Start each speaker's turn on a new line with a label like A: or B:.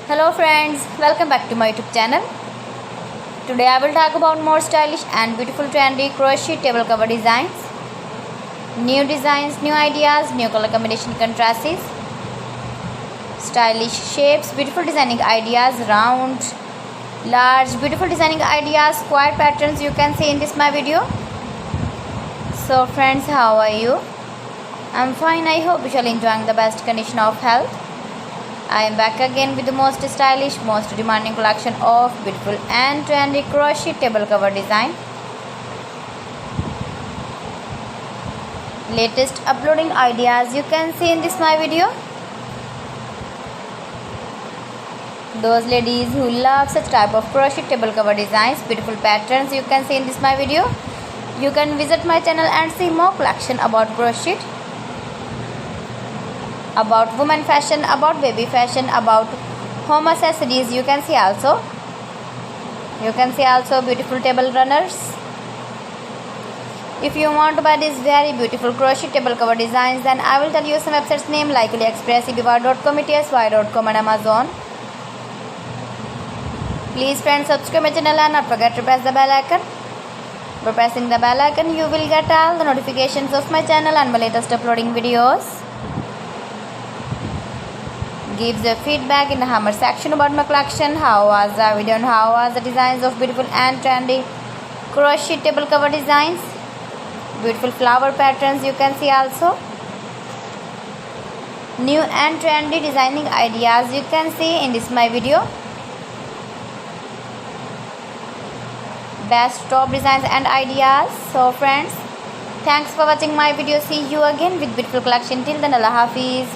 A: Hello friends, welcome back to my YouTube channel. Today I will talk about more stylish and beautiful trendy crochet table cover designs. New designs, new ideas, new color combination contrasts, stylish shapes, beautiful designing ideas, round, large, beautiful designing ideas, square patterns you can see in this my video. So friends, how are you? I'm fine. I hope you shall enjoying the best condition of health. I am back again with the most stylish, most demanding collection of beautiful and trendy crochet table cover design. Latest uploading ideas you can see in this my video. Those ladies who love such type of crochet table cover designs, beautiful patterns you can see in this my video. You can visit my channel and see more collection about crochet, about women fashion, about baby fashion, about home accessories. You can see also beautiful table runners. If you want to buy these very beautiful crochet table cover designs, then I will tell you some websites name like AliExpress, eBay.com, etsy.com and Amazon. Please friends, subscribe my channel and not forget to press the bell icon. By pressing the bell icon, you will get all the notifications of my channel and my latest uploading videos. Gives your feedback in the hammer section about my collection. How was the video and how was the designs of beautiful and trendy crochet table cover designs, beautiful flower patterns you can see also, new and trendy designing ideas you can see in this my video, best top designs and ideas. So friends, thanks for watching my video. See you again with beautiful collection. Till then, Allah Hafiz.